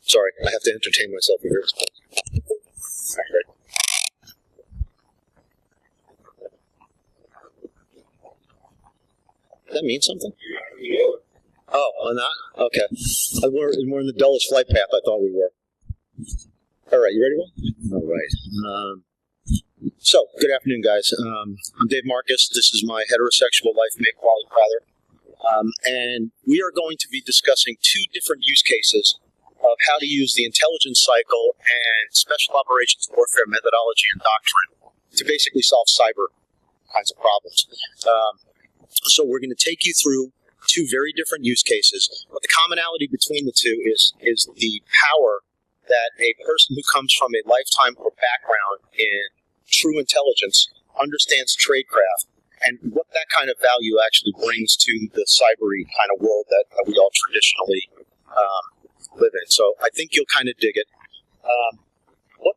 Sorry, I have to entertain myself here. All right. Does that mean something? Oh, I'm not? Okay. We're in the dullest flight path I thought we were. All right, you ready, Will? All right. So, good afternoon, guys. I'm Dave Marcus. This is my heterosexual life mate, Wally, Prather. And we are going to be discussing two different use cases of how to use the intelligence cycle and special operations warfare methodology and doctrine to basically solve cyber kinds of problems. So we're going to take you through two very different use cases, but the commonality between the two is the power that a person who comes from a lifetime or background in true intelligence understands tradecraft and what that kind of value actually brings to the cybery kind of world that we all traditionally live in. So I think you'll kind of dig it. What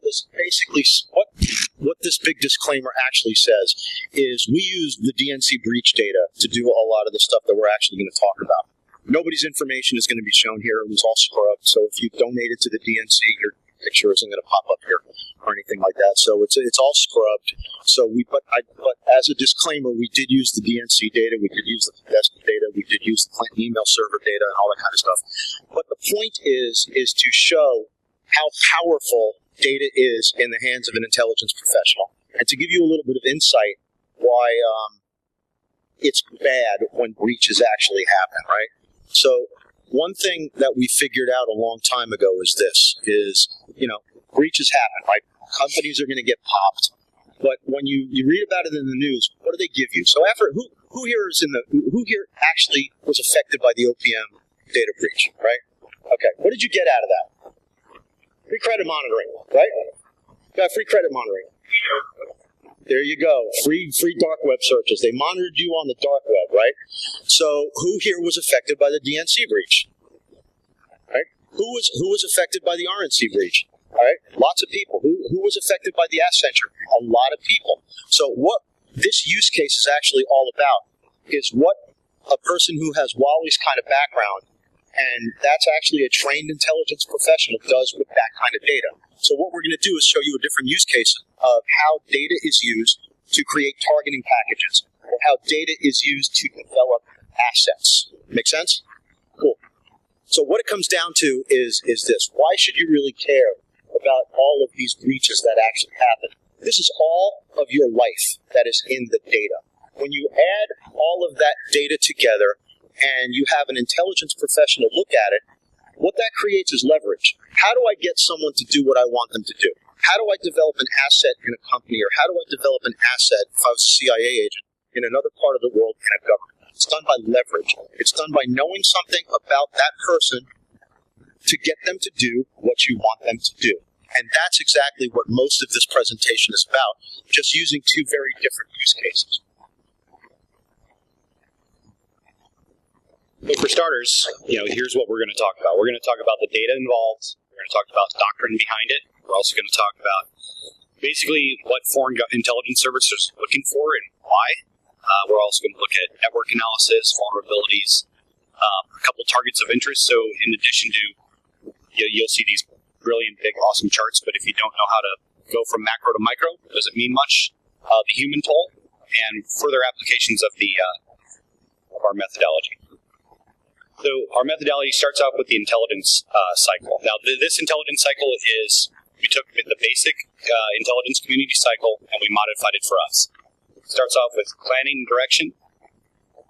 this big disclaimer actually says is we use the DNC breach data to do a lot of the stuff that we're actually going to talk about. Nobody's information is going to be shown here. It was all scrubbed. So if you donated to the DNC, your picture isn't going to pop up here or anything like that. So it's all scrubbed. So but as a disclaimer, we did use the DNC data. We did use the Podesta data. We did use the Clinton email server data and all that kind of stuff. But the point is to show how powerful data is in the hands of an intelligence professional, and to give you a little bit of insight why it's bad when breaches actually happen, right? So one thing that we figured out a long time ago is breaches happen, right? Companies are going to get popped, but when you read about it in the news, what do they give you? So after who here actually was affected by the OPM data breach, right? Okay, what did you get out of that? Free credit monitoring, right? Got free credit monitoring. There you go. Free dark web searches. They monitored you on the dark web, right? So who here was affected by the DNC breach? Right? Who was affected by the RNC breach? All right? Lots of people. Who was affected by the Accenture? A lot of people. So what this use case is actually all about is what a person who has Wally's kind of background, and that's actually a trained intelligence professional, does with that kind of data. So what we're going to do is show you a different use case of how data is used to create targeting packages, or how data is used to develop assets. Make sense? Cool. So what it comes down to is this. Why should you really care about all of these breaches that actually happen? This is all of your life that is in the data. When you add all of that data together, and you have an intelligence professional look at it, what that creates is leverage. How do I get someone to do what I want them to do? How do I develop an asset in a company, or how do I develop an asset if I was a CIA agent in another part of the world in a government? It's done by leverage. It's done by knowing something about that person to get them to do what you want them to do. And that's exactly what most of this presentation is about, just using two very different use cases. So for starters, here's what we're going to talk about. We're going to talk about the data involved. We're going to talk about the doctrine behind it. We're also going to talk about basically what foreign intelligence services are looking for and why. We're also going to look at network analysis, vulnerabilities, a couple targets of interest. So in addition to, you'll see these brilliant, big, awesome charts, but if you don't know how to go from macro to micro, it doesn't mean much. The human toll and further applications of our methodology. So our methodology starts out with the intelligence cycle. Now, this intelligence cycle is, we took the basic intelligence community cycle and we modified it for us. It starts off with planning and direction.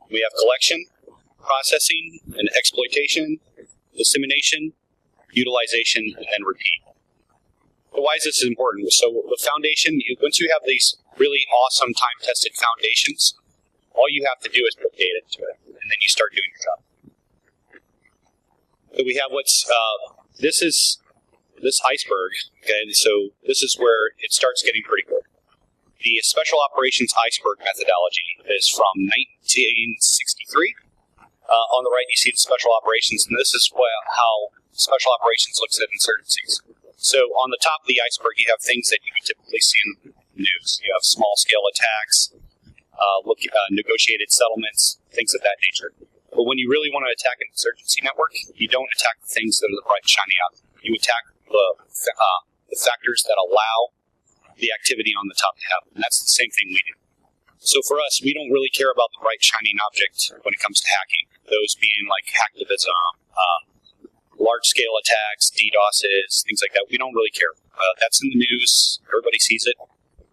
We have collection, processing, and exploitation, dissemination, utilization, and repeat. So why is this important? So the foundation, once you have these really awesome time-tested foundations, all you have to do is put data into it, and then you start doing your job. So we have this iceberg, okay, so this is where it starts getting pretty good. The Special Operations Iceberg Methodology is from 1963. On the right, you see the Special Operations, and this is how Special Operations looks at insurgencies. So on the top of the iceberg, you have things that you would typically see in the news. You have small-scale attacks, negotiated settlements, things of that nature. But when you really want to attack an insurgency network, you don't attack the things that are the bright, shiny You attack the factors that allow the activity on the top to happen. And that's the same thing we do. So for us, we don't really care about the bright shining object when it comes to hacking. Those being like hacktivism, large-scale attacks, DDoSes, things like that. We don't really care. That's in the news. Everybody sees it.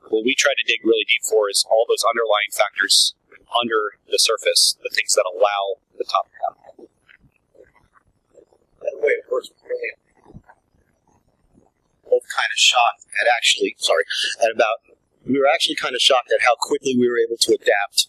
What we try to dig really deep for is all those underlying factors under the surface, the things that allow the top to happen. By the way, of course, both kind of shocked we were actually kind of shocked at how quickly we were able to adapt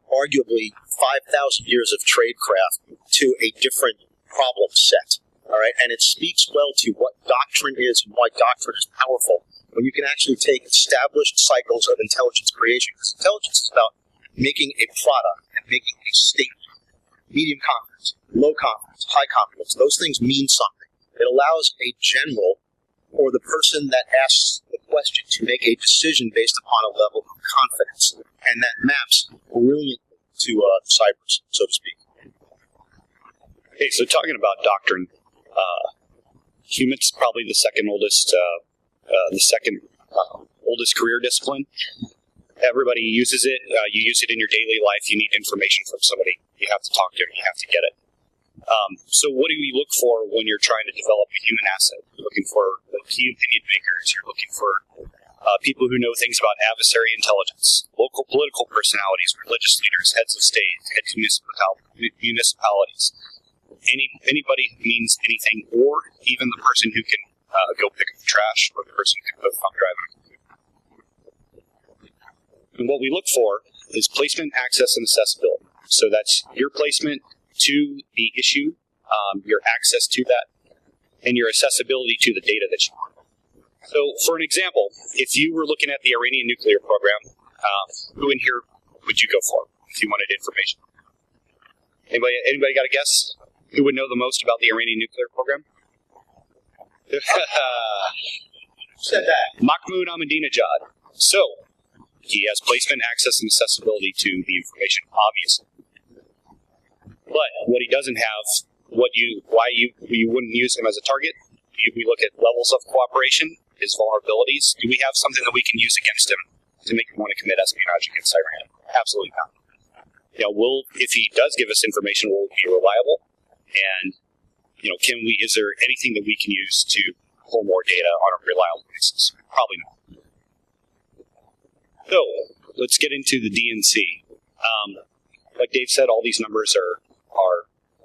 arguably 5,000 years of tradecraft to a different problem set. All right, and it speaks well to what doctrine is and why doctrine is powerful when you can actually take established cycles of intelligence creation. Because intelligence is about making a product and making a statement. Medium confidence, low confidence, high confidence. Those things mean something. It allows a general or the person that asks the question to make a decision based upon a level of confidence. And that maps brilliantly to cybers, so to speak. Okay, so talking about doctrine, humans probably the second oldest career discipline. Everybody uses it. You use it in your daily life. You need information from somebody. You have to talk to them. You have to get it. So what do you look for when you're trying to develop a human asset? You're looking for the key opinion makers. You're looking for people who know things about adversary intelligence, local political personalities, religious leaders, heads of state, heads of municipalities. Anybody who means anything, or even the person who can go pick up the trash, or the person who can put thumb drive in. And what we look for is placement, access, and accessibility. So that's your placement to the issue, your access to that, and your accessibility to the data that you want. So, for an example, if you were looking at the Iranian nuclear program, who in here would you go for if you wanted information? Anybody got a guess? Who would know the most about the Iranian nuclear program? Said that. Mahmoud Ahmadinejad. So, he has placement, access, and accessibility to the information, obviously. But what he doesn't have, why you wouldn't use him as a target, we look at levels of cooperation, his vulnerabilities. Do we have something that we can use against him to make him want to commit espionage against Iran? Absolutely not. If he does give us information, will it be reliable? And, is there anything that we can use to pull more data on a reliable basis? Probably not. So, let's get into the DNC. Like Dave said, all these numbers are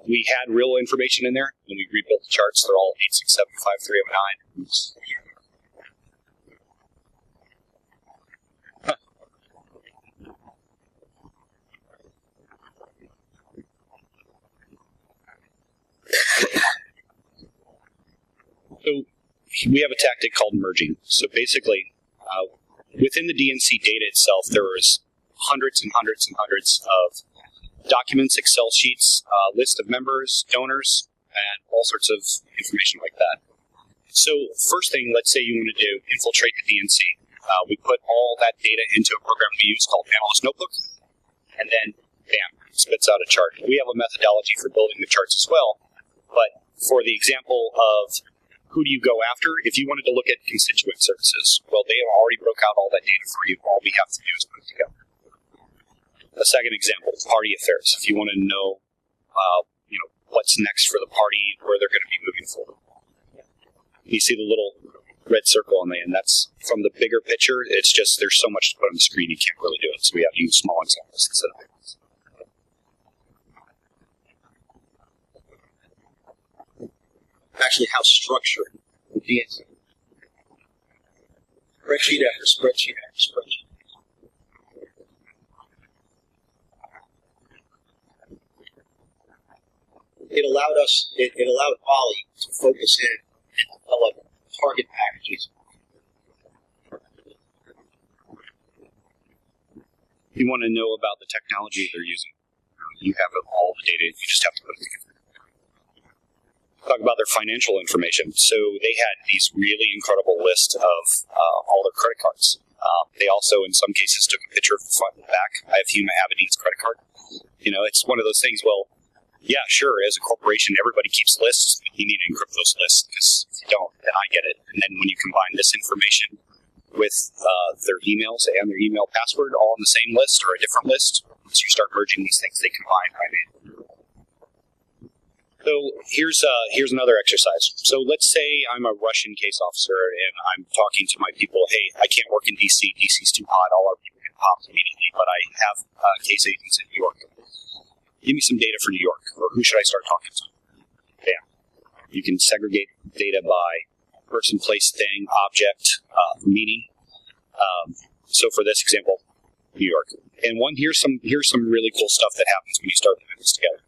we had real information in there. When we rebuilt the charts, they're all 8675309. So we have a tactic called merging. So basically, within the DNC data itself, there was hundreds and hundreds and hundreds of documents, Excel sheets, list of members, donors, and all sorts of information like that. So first thing, let's say you want to do, infiltrate the DNC. We put all that data into a program we use called Analyst Notebook, and then, bam, it spits out a chart. We have a methodology for building the charts as well, but for the example of who do you go after, if you wanted to look at constituent services, well, they already broke out all that data for you. All we have to do is put it together. A second example, party affairs. If you want to know, what's next for the party, where they're going to be moving forward. You see the little red circle on the end. That's from the bigger picture. It's just there's so much to put on the screen, you can't really do it. So we have to use small examples instead of big ones. Actually, how structured the DNC. Spreadsheet after spreadsheet after spreadsheet. It allowed Wally to focus in and develop target packages. If you want to know about the technology they're using, you have all the data. You just have to put it together. Talk about their financial information. So they had these really incredible lists of all their credit cards. They also, in some cases, took a picture of the front and back. I have Huma Abedin's credit card. It's one of those things. Well, Yeah, sure. As a corporation, everybody keeps lists. But you need to encrypt those lists, because if you don't, then I get it. And then when you combine this information with their emails and their email password all in the same list or a different list, once you start merging these things, they combine, right? So here's another exercise. So let's say I'm a Russian case officer and I'm talking to my people, hey, I can't work in DC. DC's too hot. All our people get popped immediately, but I have case agents in New York. Give me some data for New York, or who should I start talking to? Bam. You can segregate data by person, place, thing, object, meaning. So for this example, New York. And here's some really cool stuff that happens when you start putting this together.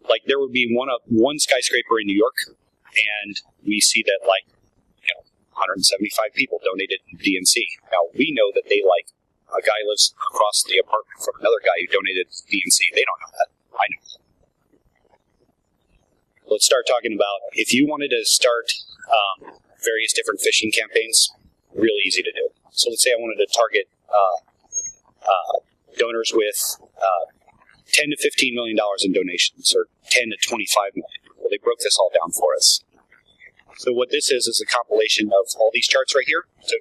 Like there would be one skyscraper in New York, and we see that 175 people donated to DNC. Now we know that a guy lives across the apartment from another guy who donated to DNC. They don't know that. I know that. Let's start talking about if you wanted to start various different phishing campaigns. Really easy to do. So let's say I wanted to target donors with $10 to $15 million in donations, or $10 to $25 million. Well, they broke this all down for us. So what this is a compilation of all these charts right here. So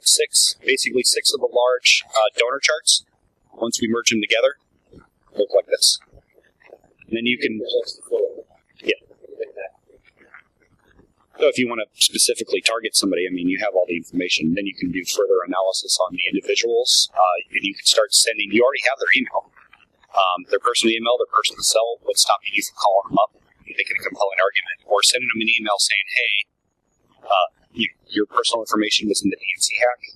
basically six of the large donor charts. Once we merge them together, look like this. And then you can, yeah. So if you want to specifically target somebody, you have all the information. Then you can do further analysis on the individuals, and you can start sending. You already have their email, their personal email, their personal cell. What's stopping you from calling them up, making a compelling argument, or sending them an email saying, "Hey, your personal information was in the DNC hack.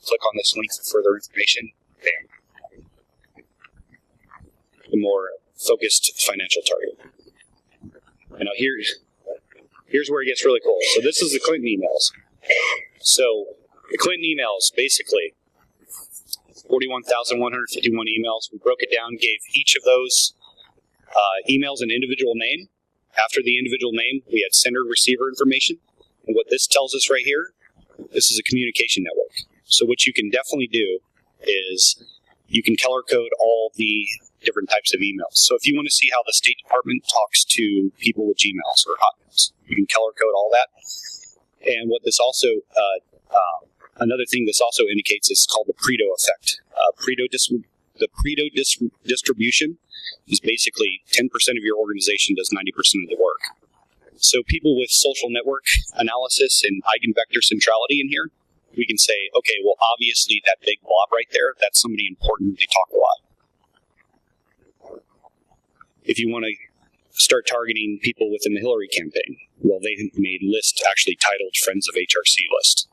Click on this link for further information." Bam. The more focused financial target. And now here's where it gets really cool. So this is the Clinton emails. So the Clinton emails, basically, 41,151 emails. We broke it down, gave each of those emails an individual name. After the individual name, we had sender-receiver information. And what this tells us right here, this is a communication network. So what you can definitely do is you can color code all the different types of emails. So if you want to see how the State Department talks to people with Gmails or Hotmails, you can color code all that. And what this also, another thing this also indicates is called the Pareto effect. The Pareto distribution is basically 10% of your organization does 90% of the work. So people with social network analysis and eigenvector centrality in here, we can say, okay, well, obviously that big blob right there, that's somebody important. They talk a lot. If you want to start targeting people within the Hillary campaign, well, they made list actually titled Friends of HRC list.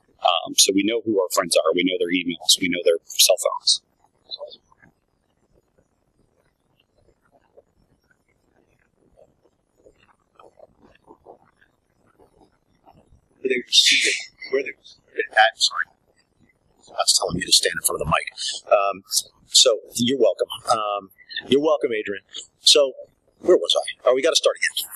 So we know who our friends are. We know their emails. We know their cell phones. Sorry. That's telling me to stand in front of the mic. So you're welcome. You're welcome, Adrian. So where was I? Oh, we got to start again.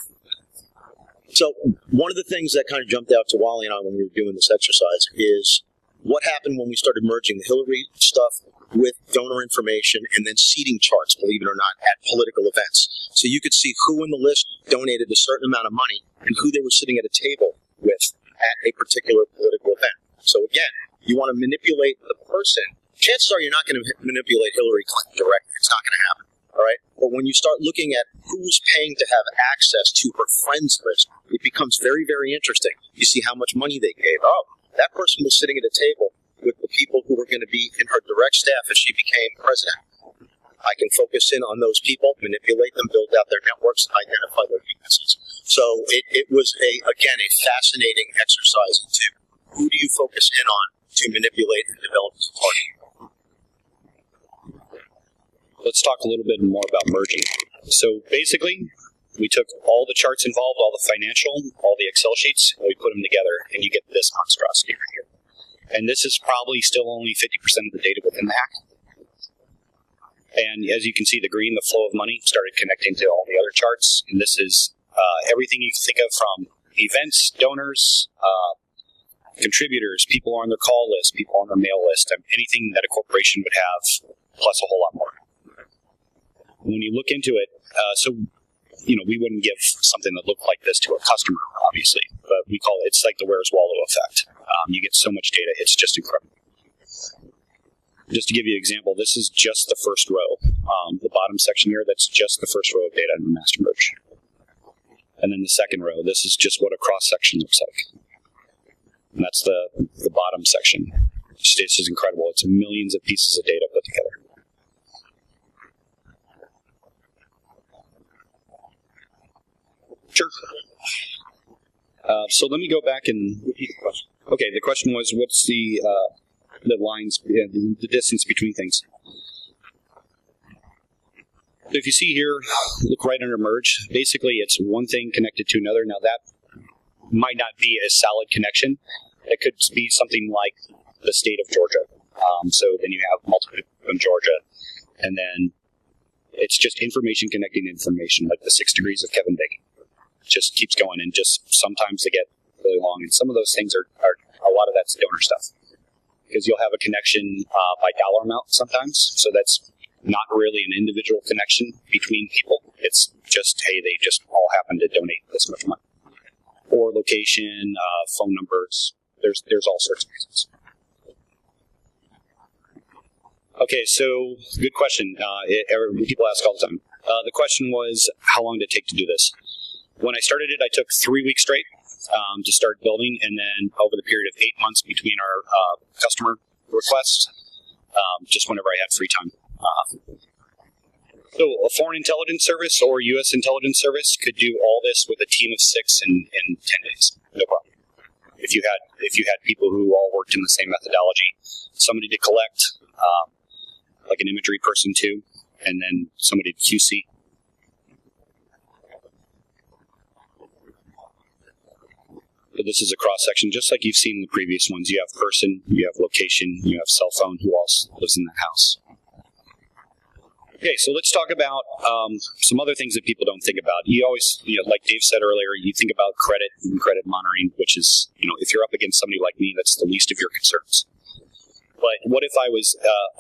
So one of the things that kind of jumped out to Wally and I when we were doing this exercise is what happened when we started merging the Hillary stuff with donor information and then seating charts, believe it or not, at political events. So you could see who in the list donated a certain amount of money and who they were sitting at a table with at a particular political event. So again, you want to manipulate the person. Chances are you're not going to manipulate Hillary Clinton directly. It's not going to happen. All right. But when you start looking at who's paying to have access to her friends list, it becomes very, very interesting. You see how much money they gave. Oh, that person was sitting at a table with the people who were going to be in her direct staff as she became president. I can focus in on those people, manipulate them, build out their networks, identify their weaknesses. So it was, again, a fascinating exercise into who do you focus in on to manipulate and develop this party. Let's talk a little bit more about merging. So basically, we took all the charts involved, all the financial, all the Excel sheets, and we put them together, and you get this monstrosity right here. And this is probably still only 50% of the data within the hack. And as you can see, the green, the flow of money, started connecting to all the other charts. And this is everything you can think of from events, donors, contributors, people on their call list, people on their mail list, anything that a corporation would have, plus a whole lot more. when you look into it, we wouldn't give something that looked like this to a customer, obviously, but we call it's like the Where's Waldo effect. You get so much data, it's just incredible. Just to give you an example, this is just the first row. The bottom section here, that's just the first row of data in the master merge. And then the second row, this is just what a cross-section looks like. And that's the bottom section. It's just incredible. It's millions of pieces of data put together. Sure. So let me go back and repeat the question. Okay, the question was, what's the lines, the distance between things? So if you see here, look right under merge. Basically, it's one thing connected to another. Now that might not be a solid connection. It could be something like the state of Georgia. So then you have multiple in Georgia, and then it's just information connecting information, like the 6 degrees of Kevin Bacon. It just keeps going, and just sometimes they get really long. And some of those things are a lot of that's donor stuff, because you'll have a connection by dollar amount sometimes. So that's not really an individual connection between people. It's just, hey, they just all happen to donate this much money. Or location, phone numbers. There's all sorts of reasons. Okay, so good question. People ask all the time. The question was, how long did it take to do this? When I started it, I took 3 weeks straight to start building, and then over the period of 8 months between our customer requests, just whenever I had free time. So a foreign intelligence service or U.S. intelligence service could do all this with a team of 6 in 10 days. No problem. If you had people who all worked in the same methodology, somebody to collect, like an imagery person too, and then somebody to QC. But this is a cross-section, just like you've seen in the previous ones. You have person, you have location, you have cell phone, who else lives in that house. Okay, so let's talk about some other things that people don't think about. You always, like Dave said earlier, you think about credit and credit monitoring, which is, if you're up against somebody like me, that's the least of your concerns. But what if I was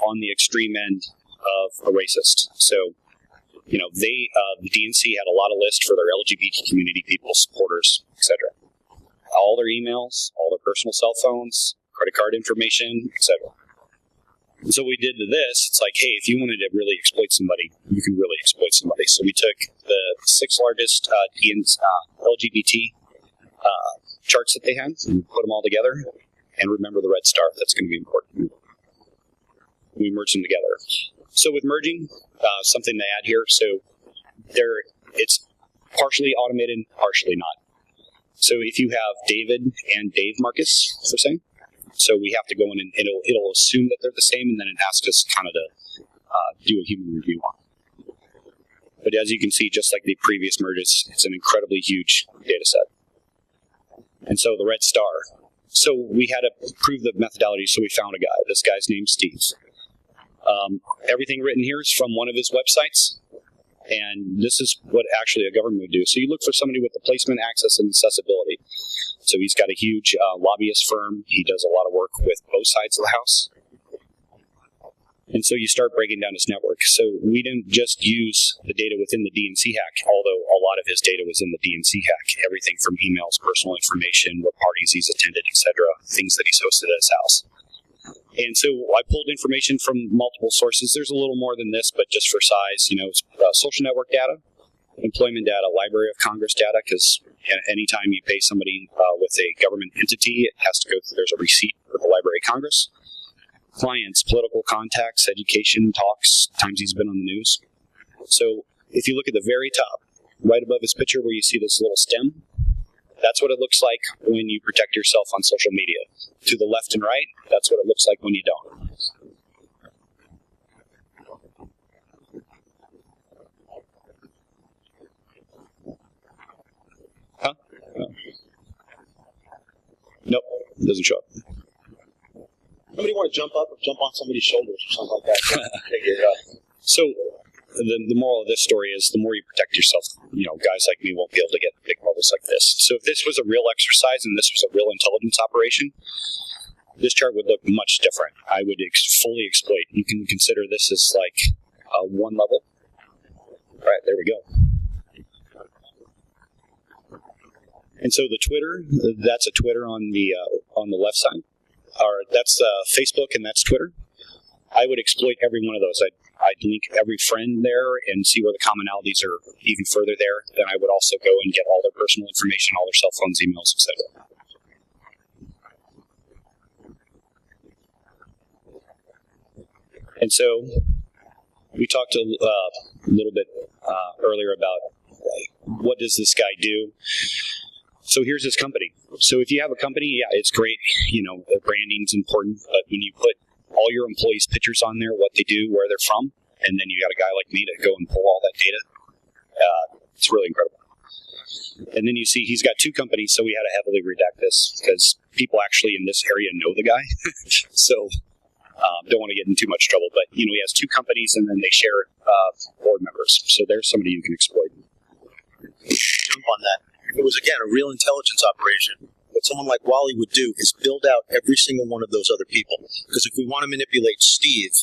on the extreme end of a racist? So, the DNC had a lot of lists for their LGBT community people, supporters, etc. All their emails, all their personal cell phones, credit card information, etc. And so we did to this, it's like, hey, if you wanted to really exploit somebody, you can really exploit somebody. So we took the 6 largest LGBT charts that they had and put them all together. And remember the red star, that's going to be important. We merged them together. So with merging, something to add here, so it's partially automated, partially not. So if you have David and Dave Marcus, for saying, so we have to go in and it'll assume that they're the same, and then it asks us kind of to do a human review on it. But as you can see, just like the previous merges, it's an incredibly huge data set. And so the red star. So we had to prove the methodology, so we found a guy. This guy's name's Steve. Everything written here is from one of his websites, and this is what actually a government would do. So you look for somebody with the placement, access, and accessibility. So he's got a huge lobbyist firm. He does a lot of work with both sides of the house. And so you start breaking down his network. So we didn't just use the data within the DNC hack, although a lot of his data was in the DNC hack. Everything from emails, personal information, what parties he's attended, etc., things that he's hosted at his house. And so I pulled information from multiple sources. There's a little more than this, but just for size, social network data, employment data, Library of Congress data, because anytime you pay somebody with a government entity, it has to go through, there's a receipt for the Library of Congress. Clients, political contacts, education, talks, times he's been on the news. So if you look at the very top, right above his picture where you see this little stem, that's what it looks like when you protect yourself on social media. To the left and right, that's what it looks like when you don't. Huh? No. Nope, it doesn't show up. Somebody want to jump up or jump on somebody's shoulders or something like that. Take it up. So the moral of this story is the more you protect yourself, guys like me won't be able to get big bubbles like this. So if this was a real exercise and this was a real intelligence operation, this chart would look much different. I would fully exploit. You can consider this as like 1 level. All right, there we go. And so the Twitter, that's a Twitter on the left side. Or that's Facebook and that's Twitter. I would exploit every one of those. I'd link every friend there and see where the commonalities are even further there. Then I would also go and get all their personal information, all their cell phones, emails, etc. And so we talked a little bit earlier about what does this guy do. So here's his company. So if you have a company, yeah, it's great. The branding's important, but when you put all your employees' pictures on there, what they do, where they're from, and then you got a guy like me to go and pull all that data, it's really incredible. And then you see he's got two companies, so we had to heavily redact this because people actually in this area know the guy. So don't want to get in too much trouble, but he has two companies and then they share board members. So there's somebody you can exploit. Jump on that. It was, again, a real intelligence operation. What someone like Wally would do is build out every single one of those other people. Because if we want to manipulate Steve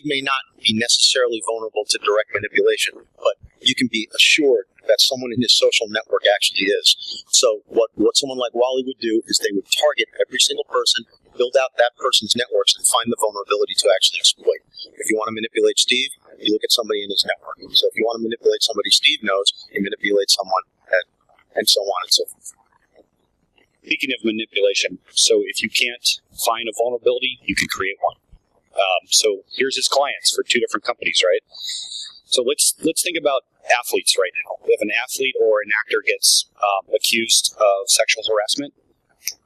may not be necessarily vulnerable to direct manipulation, but you can be assured that someone in his social network actually is. So what someone like Wally would do is they would target every single person, build out that person's networks, and find the vulnerability to actually exploit. If you want to manipulate Steve, you look at somebody in his network. So if you want to manipulate somebody Steve knows, you manipulate someone, and so on and so forth. Speaking of manipulation, so if you can't find a vulnerability, you can create one. So here's his clients for two different companies, right? So let's think about athletes right now. If an athlete or an actor gets accused of sexual harassment,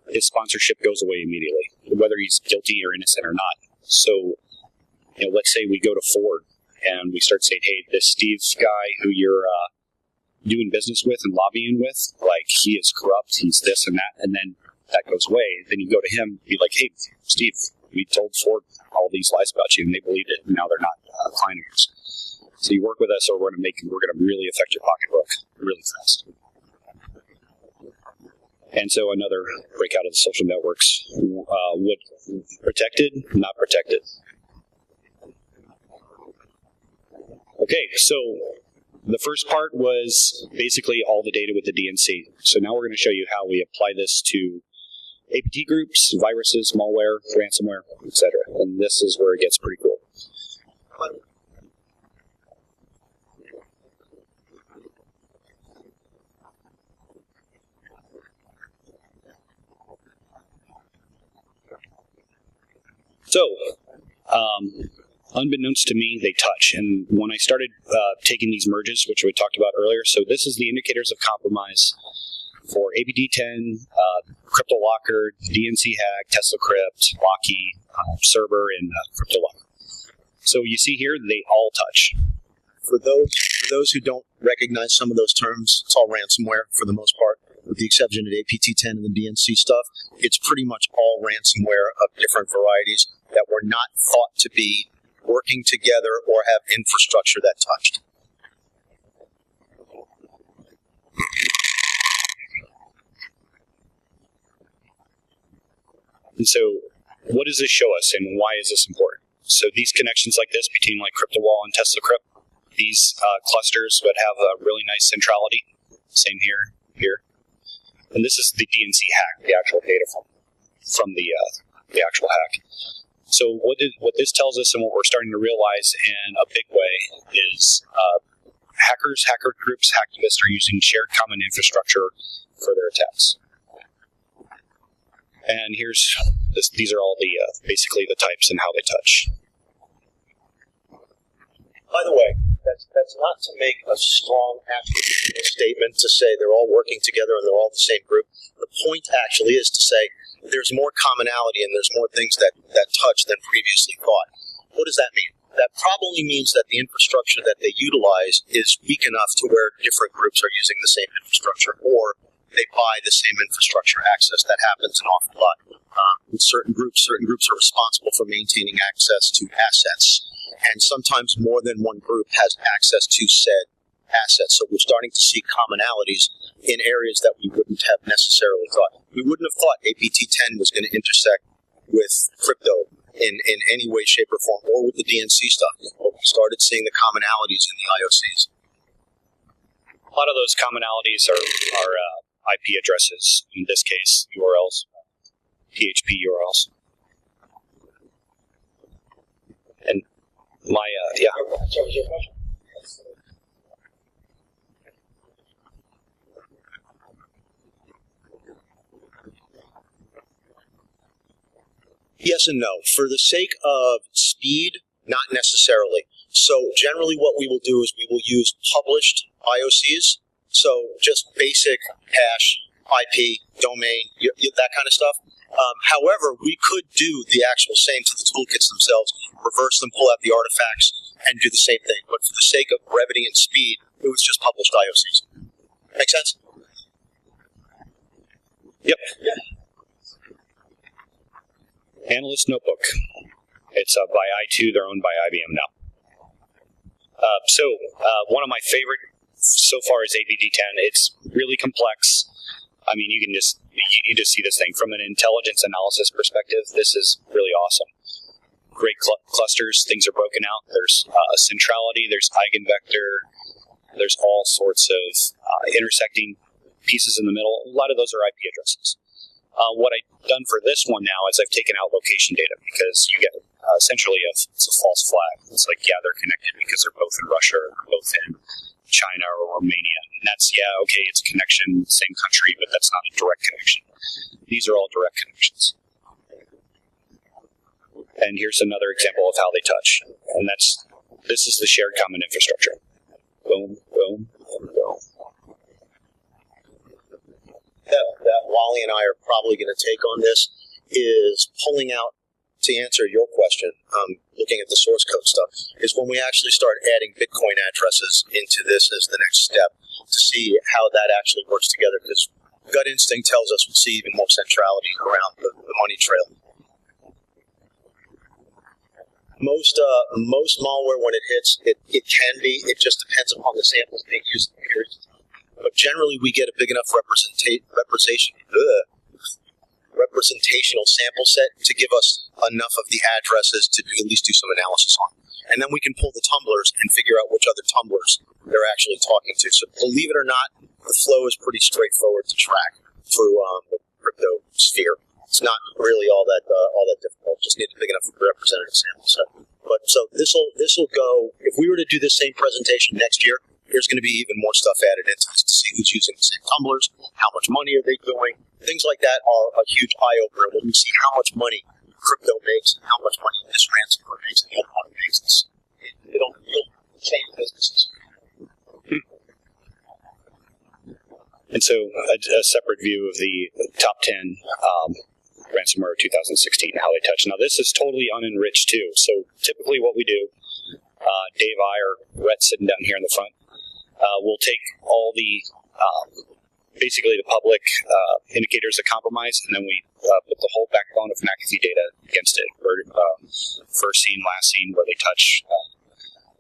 his sponsorship goes away immediately, whether he's guilty or innocent or not. So, let's say we go to Ford and we start saying, hey, this Steve guy who you're doing business with and lobbying with, like, he is corrupt, he's this and that, and then that goes away. Then you go to him, be like, hey, Steve, we told Ford all these lies about you, and they believed it, and now they're not a client of yours. So you work with us, or we're going to really affect your pocketbook really fast. And so another breakout of the social networks. What protected, not protected. Okay, so the first part was basically all the data with the DNC. So now we're going to show you how we apply this to APT groups, viruses, malware, ransomware, etc. And this is where it gets pretty cool. So, unbeknownst to me, they touch. And when I started taking these merges, which we talked about earlier, so this is the indicators of compromise for APT10, CryptoLocker, DNC Hack, TeslaCrypt, Locky, Cerber, and CryptoLocker. So you see here, they all touch. For those who don't recognize some of those terms, it's all ransomware for the most part, with the exception of APT10 and the DNC stuff. It's pretty much all ransomware of different varieties that were not thought to be working together or have infrastructure that touched. And so what does this show us, and why is this important? So these connections like this between like CryptoWall and TeslaCrypt, these clusters would have a really nice centrality. Same here. And this is the DNC hack, the actual data from the actual hack. So what this tells us, and what we're starting to realize in a big way, is hackers, hacker groups, hacktivists are using shared common infrastructure for their attacks. And these are all the basically the types and how they touch. By the way, that's not to make a strong statement to say they're all working together and they're all the same group. The point actually is to say there's more commonality and there's more things that touch than previously thought. What does that mean? That probably means that the infrastructure that they utilize is weak enough to where different groups are using the same infrastructure, or they buy the same infrastructure access. That happens an awful lot. Certain groups are responsible for maintaining access to assets, and sometimes more than one group has access to said assets. So we're starting to see commonalities in areas that we wouldn't have necessarily thought. We wouldn't have thought APT10 was going to intersect with crypto in any way, shape, or form, or with the DNC stuff. But we started seeing the commonalities in the IOCs. lot of those commonalities are IP addresses, in this case, URLs, PHP URLs. And my, yeah. So was your question? Yes and no. For the sake of speed, not necessarily. So generally what we will do is we will use published IOCs. So just basic hash, IP, domain, that kind of stuff. However, we could do the actual same to the toolkits themselves, reverse them, pull out the artifacts, and do the same thing. But for the sake of brevity and speed, it was just published IOCs. Make sense? Yep. Yeah. Analyst Notebook. It's by i2. They're owned by IBM now. One of my favorite so far is ABD10. It's really complex. I mean, you just see this thing from an intelligence analysis perspective. This is really awesome. Great clusters. Things are broken out. There's centrality. There's eigenvector. There's all sorts of intersecting pieces in the middle. A lot of those are IP addresses. What I've done for this one now is I've taken out location data because you get essentially it's a false flag. It's like, yeah, they're connected because they're both in Russia or they're both in China or Romania. And that's, yeah, okay, it's a connection, same country, but that's not a direct connection. These are all direct connections. And here's another example of how they touch. And this is the shared common infrastructure. Boom, boom, boom, boom. That Wally and I are probably going to take on this is pulling out, to answer your question, looking at the source code stuff, is when we actually start adding Bitcoin addresses into this as the next step to see how that actually works together, because gut instinct tells us we'll see even more centrality around the money trail. Most malware, when it hits, it can be, it just depends upon the samples being used in periods of time. But generally, we get a big enough representational sample set to give us enough of the addresses to at least do some analysis on. And then we can pull the tumblers and figure out which other tumblers they're actually talking to. So believe it or not, the flow is pretty straightforward to track through the crypto sphere. It's not really all that difficult. Just need a big enough representative sample set. But so this will go. If we were to do this same presentation next year, there's going to be even more stuff added into this to see who's using the same tumblers, how much money are they doing. Things like that are a huge eye-opener when you see how much money crypto makes and how much money this ransomware makes and the other one makes. It'll change businesses. And so a separate view of the top 10 ransomware 2016, how they touch. Now, this is totally unenriched, too. So typically what we do, Dave, I, or Rhett sitting down here in the front, we'll take all the basically the public indicators of compromise, and then we put the whole backbone of McAfee data against it. First scene, last scene, where they touch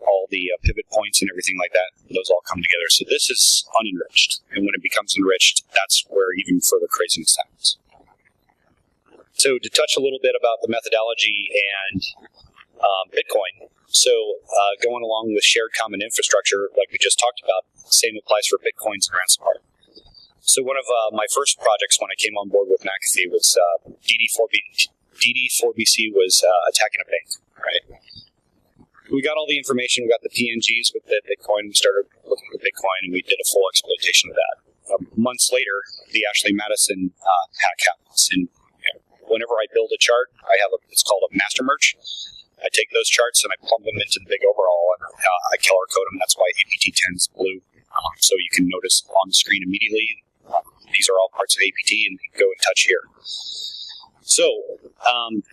all the pivot points and everything like that. Those all come together. So this is unenriched, and when it becomes enriched, that's where even further craziness happens. So to touch a little bit about the methodology and Bitcoin. So going along with shared common infrastructure, like we just talked about, the same applies for Bitcoins and ransomware. So one of my first projects when I came on board with McAfee was DD4BC was attacking a bank, right? We got all the information, we got the PNGs with the Bitcoin, we started looking at Bitcoin, and we did a full exploitation of that. Months later, the Ashley Madison hack happens, and whenever I build a chart, I have it's called a master merge. I take those charts and I plumb them into the big overall, and I color code them. That's why APT10 is blue. So you can notice on the screen immediately, these are all parts of APT, and go and touch here. So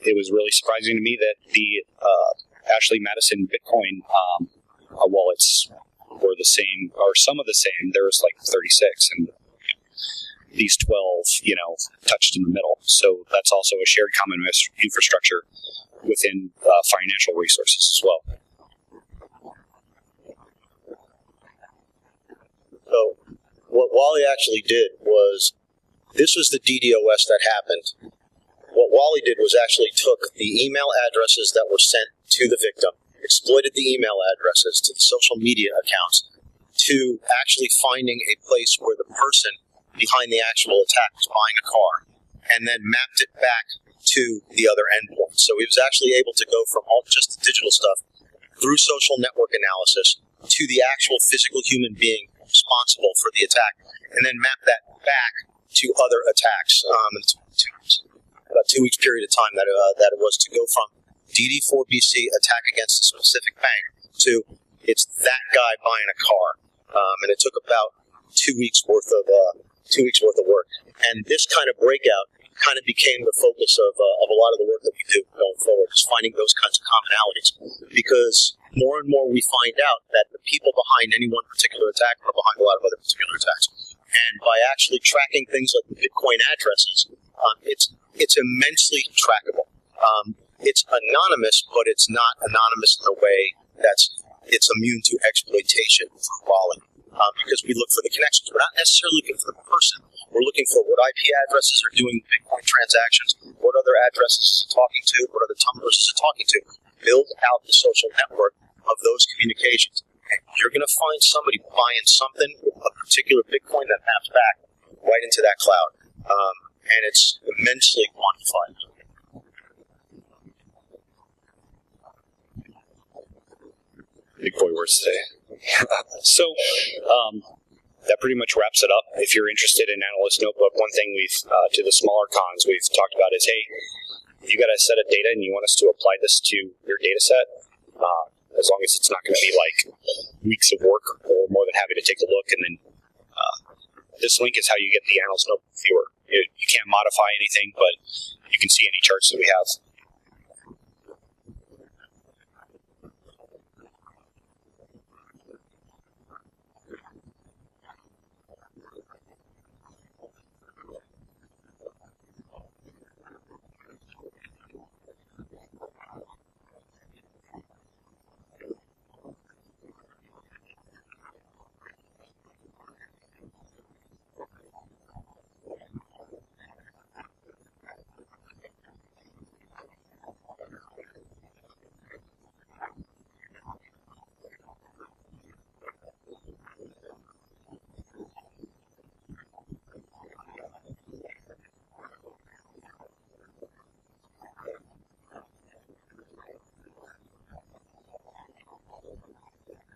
it was really surprising to me that the Ashley Madison Bitcoin wallets were the same, or some of the same. There was like 36, and these 12, touched in the middle. So that's also a shared common infrastructure within financial resources as well. So what Wally actually did was, this was the DDoS that happened. What Wally did was actually took the email addresses that were sent to the victim, exploited the email addresses to the social media accounts, to actually finding a place where the person behind the actual attack was buying a car, and then mapped it back to the other endpoint. So he was actually able to go from all just the digital stuff through social network analysis to the actual physical human being responsible for the attack, and then map that back to other attacks. About 2 weeks period of time that it was to go from DD4BC attack against a specific bank to it's that guy buying a car, and it took about 2 weeks worth of work. And this kind of breakout kind of became the focus of a lot of the work that we do going forward, is finding those kinds of commonalities, because more and more we find out that the people behind any one particular attack are behind a lot of other particular attacks. And by actually tracking things like the Bitcoin addresses, it's immensely trackable. It's anonymous, but it's not anonymous in a way it's immune to exploitation through Wally. Because we look for the connections. We're not necessarily looking for the person. We're looking for what IP addresses are doing Bitcoin transactions, what other addresses is it talking to, what other tumblers is it talking to. Build out the social network of those communications. And you're going to find somebody buying something with a particular Bitcoin that maps back right into that cloud. And it's immensely quantified. Big boy words today. So, that pretty much wraps it up. If you're interested in Analyst Notebook, one thing to the smaller cons we've talked about is, hey, you got a set of data and you want us to apply this to your data set, as long as it's not going to be like weeks of work, we're more than happy to take a look. And then this link is how you get the Analyst Notebook viewer. You can't modify anything, but you can see any charts that we have.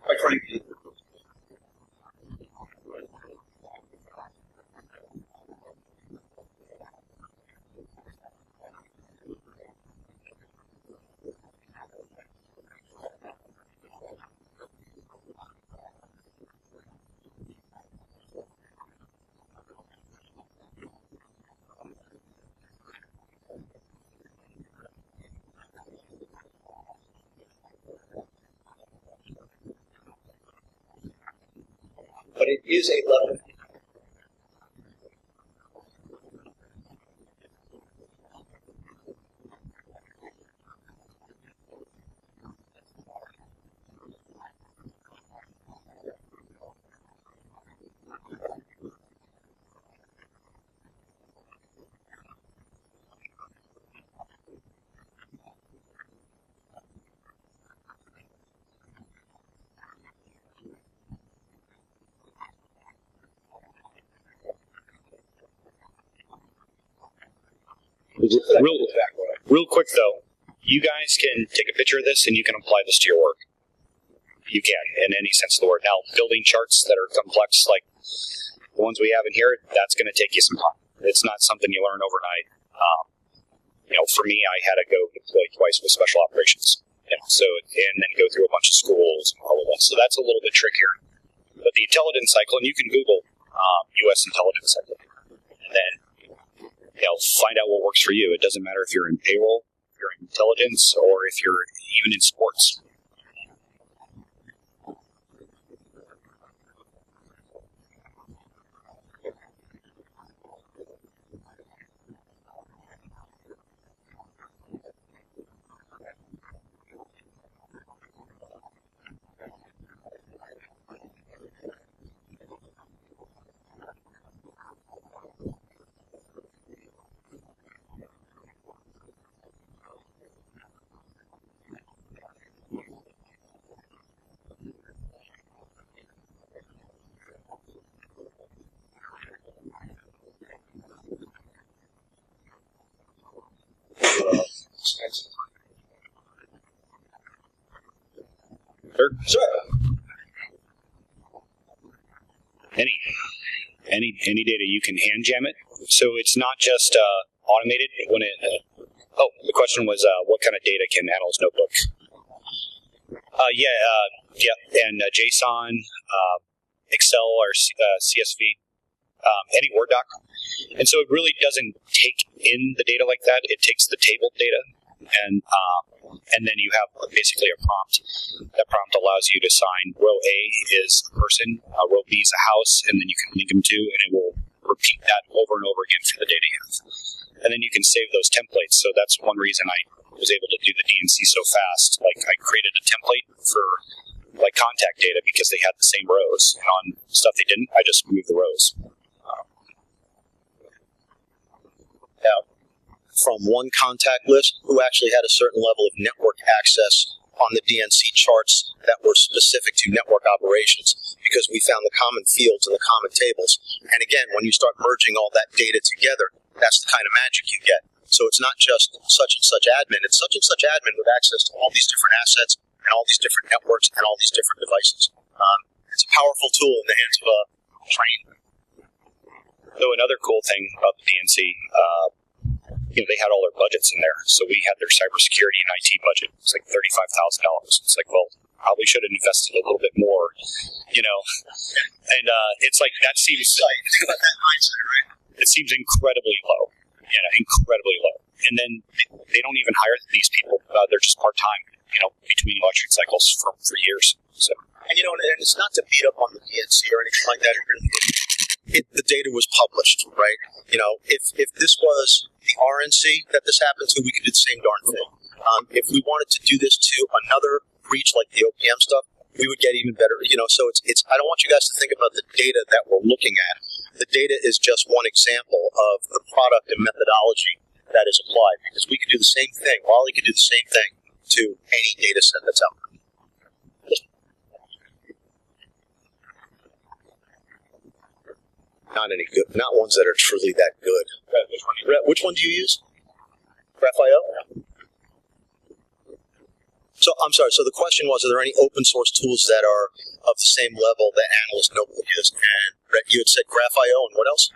Quite frankly, but it is a level. Real quick though, you guys can take a picture of this and you can apply this to your work. You can, in any sense of the word. Now, building charts that are complex, like the ones we have in here, that's going to take you some time. It's not something you learn overnight. For me, I had to go deploy twice with special operations, and then go through a bunch of schools and all of that. So that's a little bit trickier. But the intelligence cycle, and you can Google U.S. intelligence cycle, and then find out what works for you. It doesn't matter if you're in payroll, if you're in intelligence, or if you're even in sports. Sure. Any data you can hand jam it. So it's not just automated when it. The question was what kind of data can Analyst Notebook? And JSON, Excel or CSV, any Word doc. And so it really doesn't take in the data like that. It takes the table data, and then you have basically a prompt. That prompt allows you to assign row A is a person, row B is a house, and then you can link them to, and it will repeat that over and over again for the data you have. And then you can save those templates. So that's one reason I was able to do the DNC so fast. Like I created a template for like contact data because they had the same rows, and on stuff they didn't, I just moved the rows. Now, from one contact list who actually had a certain level of network access on the DNC charts that were specific to network operations, because we found the common fields and the common tables. And again, when you start merging all that data together, that's the kind of magic you get. So it's not just such and such admin, it's such and such admin with access to all these different assets and all these different networks and all these different devices. It's a powerful tool in the hands of a trained. So another cool thing about the DNC, they had all their budgets in there. So we had their cybersecurity and IT budget. It's like $35,000. It's like, well, probably should have invested a little bit more, And it's like that seems it seems incredibly low, incredibly low. And then they don't even hire these people. They're just part time, between election cycles for years. So. And and it's not to beat up on the DNC or anything like that. The data was published, right? If this was the RNC that this happened to, we could do the same darn thing. If we wanted to do this to another breach like the OPM stuff, we would get even better. So it's. I don't want you guys to think about the data that we're looking at. The data is just one example of the product and methodology that is applied, because we could do the same thing. Wally could do the same thing to any data set that's out there. Not any good. Not ones that are truly that good. Which one do you use? Graph.io? So I'm sorry. So the question was: are there any open source tools that are of the same level that Analyst Notebook is? And you had said Graph.io, and what else?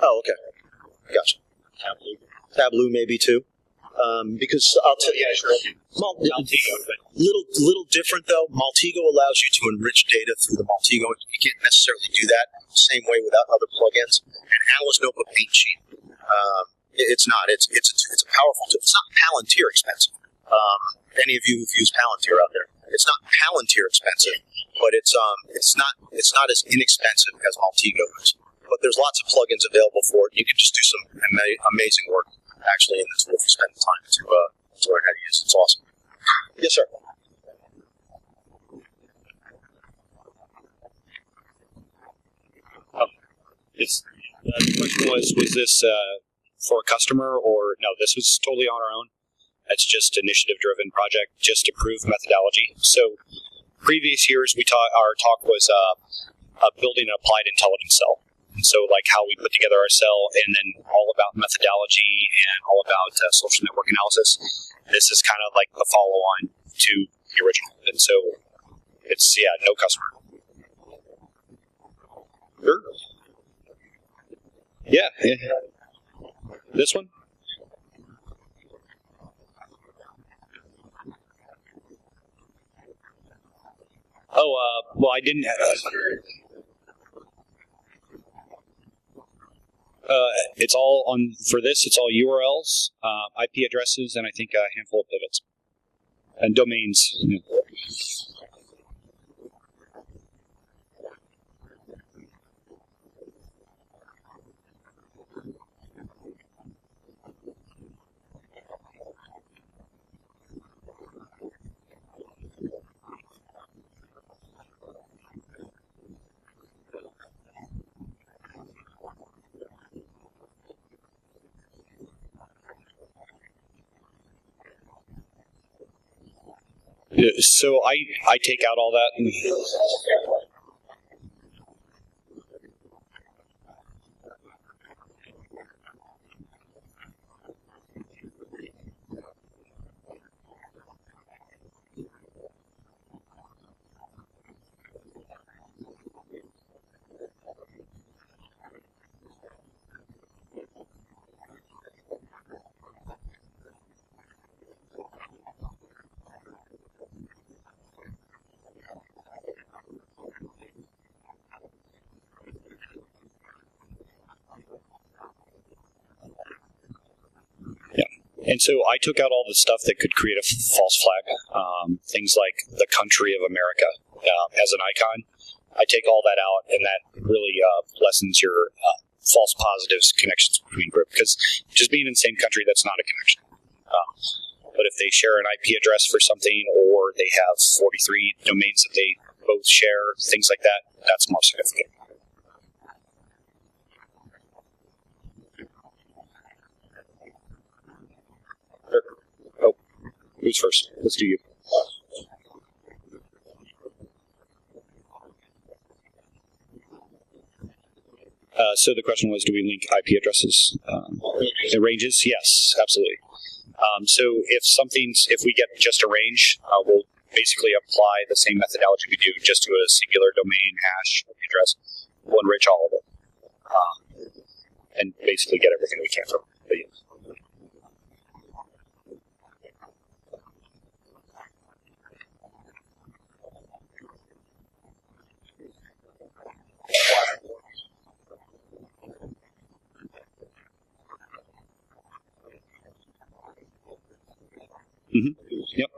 Oh, okay, gotcha. Tableau maybe too, because I'll tell you. Little different though. Maltego allows you to enrich data through the Maltego. You can't necessarily do that the same way without other plugins. And Analyst Notebook beat cheap. It's not. It's a powerful tool. It's not Palantir expensive. Any of you who've used Palantir out there, it's not Palantir expensive, but it's not as inexpensive as Maltego is. But there's lots of plugins available for it. You can just do some amazing work actually in this if you spend the time to learn how to use it. It's awesome. Yes, sir. The question was this for a customer, or no, this was totally on our own. It's just initiative-driven project, just to prove methodology. So previous years, our talk was building an applied intelligence cell. And so like how we put together our cell, and then all about methodology and all about social network analysis. This is kind of like the follow-on to the original. And so it's, no customer. Sure. Yeah. This one? Well, I didn't. It's all on for this. It's all URLs, IP addresses, and I think a handful of pivots and domains. Yeah. So I take out all that. And And so I took out all the stuff that could create a false flag, things like the country of America as an icon. I take all that out, and that really lessens your false positives connections between groups. Because just being in the same country, that's not a connection. But if they share an IP address for something, or they have 43 domains that they both share, things like that, that's more significant. Sure. Oh, who's first? Let's do you. So the question was, do we link IP addresses in ranges? Yes, absolutely. So if we get just a range, we'll basically apply the same methodology we do just to a singular domain hash address. We'll enrich all of it and basically get everything we can from it. Mm-hmm. Yep.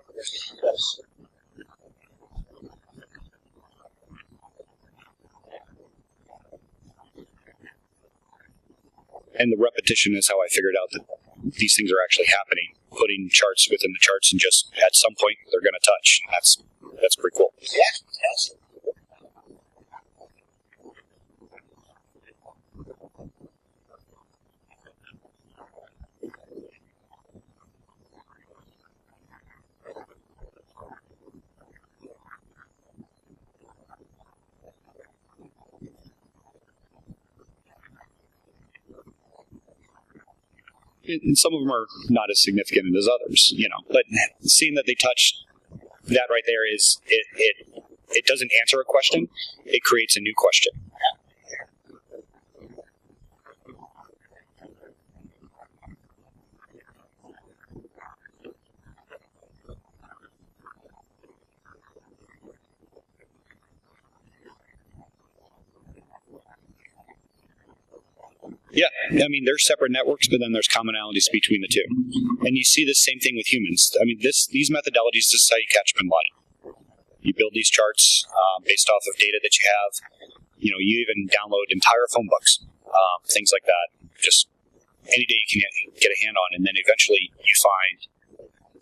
And the repetition is how I figured out that these things are actually happening. Putting charts within the charts, and just at some point they're going to touch. That's pretty cool. Yeah. Yes. And some of them are not as significant as others, But seeing that they touch, that right there is it doesn't answer a question; it creates a new question. Yeah, I mean, there's separate networks, but then there's commonalities between the two. And you see the same thing with humans. I mean, these methodologies, this is how you catch bin Laden. You build these charts based off of data that you have. You even download entire phone books, things like that. Just any day you can get a hand on, and then eventually you find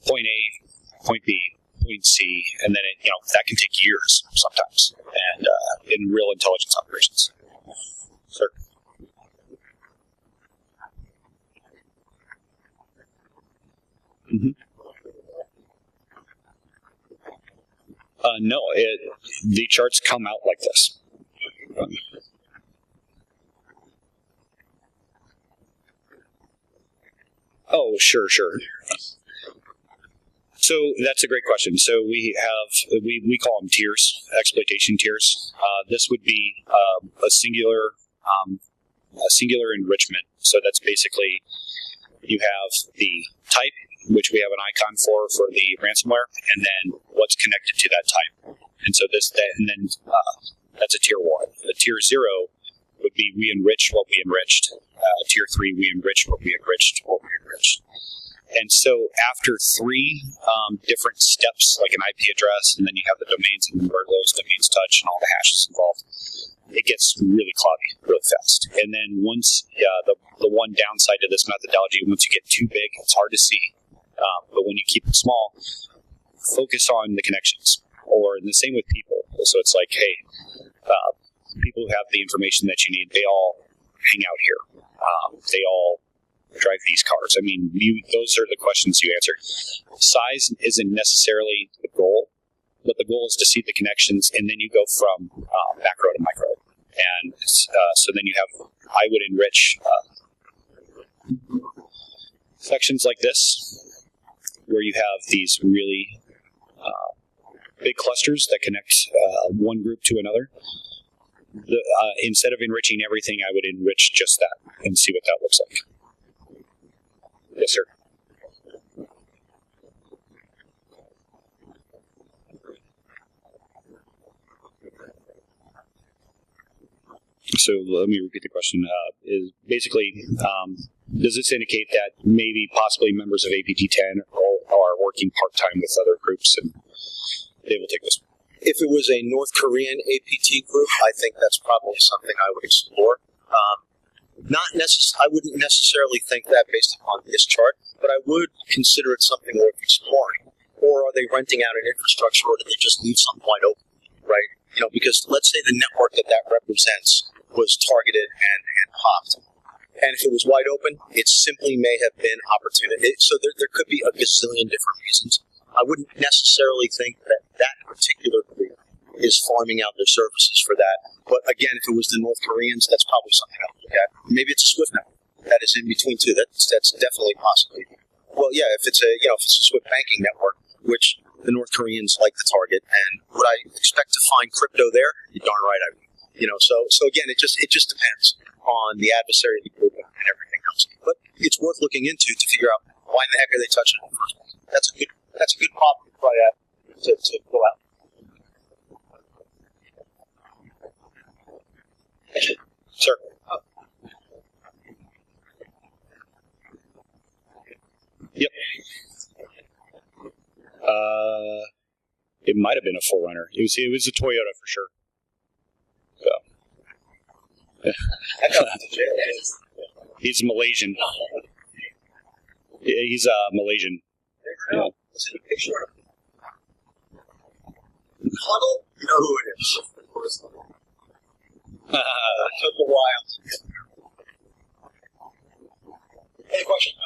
point A, point B, point C, and then that can take years sometimes, and in real intelligence operations. Sir. Mm-hmm. No, the charts come out like this. Oh, sure. So that's a great question. So we have we call them tiers, exploitation tiers. This would be a singular enrichment. So that's basically you have the type, which we have an icon for the ransomware, and then what's connected to that type. And so that's a tier 1. A tier 0 would be we enrich what we enriched. Tier 3, we enrich what we enriched. And so after 3 different steps, like an IP address, and then you have the domains and where those domains touch and all the hashes involved, it gets really cloudy really fast. And then once, the one downside to this methodology, once you get too big, it's hard to see. But when you keep it small, focus on the connections. Or the same with people. So it's like, hey, people who have the information that you need, they all hang out here. They all drive these cars. I mean, those are the questions you answer. Size isn't necessarily the goal, but the goal is to see the connections, and then you go from macro to micro. And so then you have, I would enrich sections like this, where you have these really big clusters that connect one group to another. Instead of enriching everything, I would enrich just that and see what that looks like. Yes, sir. So let me repeat the question. Is basically does this indicate that maybe possibly members of APT-10 are working part-time with other groups and they will take this? If it was a North Korean APT group, I think that's probably something I would explore. I wouldn't necessarily think that based upon this chart, but I would consider it something worth exploring. Or are they renting out an infrastructure, or did they just leave something wide open, right? Because let's say the network that represents was targeted and popped. And if it was wide open, it simply may have been opportunity. So there could be a gazillion different reasons. I wouldn't necessarily think that particular group is farming out their services for that. But again, if it was the North Koreans, that's probably something I would look at. Maybe it's a SWIFT network that is in between two. That's definitely possibly. Well, yeah, if it's a SWIFT banking network, which the North Koreans like to target, and would I expect to find crypto there? You're darn right I would. So again, it just depends on the adversary of the group and everything else. But it's worth looking into to figure out why in the heck are they touching it in the first place. That's a good problem to try to go out. Sir. Yep. It might have been a Forerunner. It was a Toyota for sure. So. He's Malaysian. He's Malaysian. Yeah. Is it a picture? Huddle? You know who it is. Of course. Took a while. Any questions?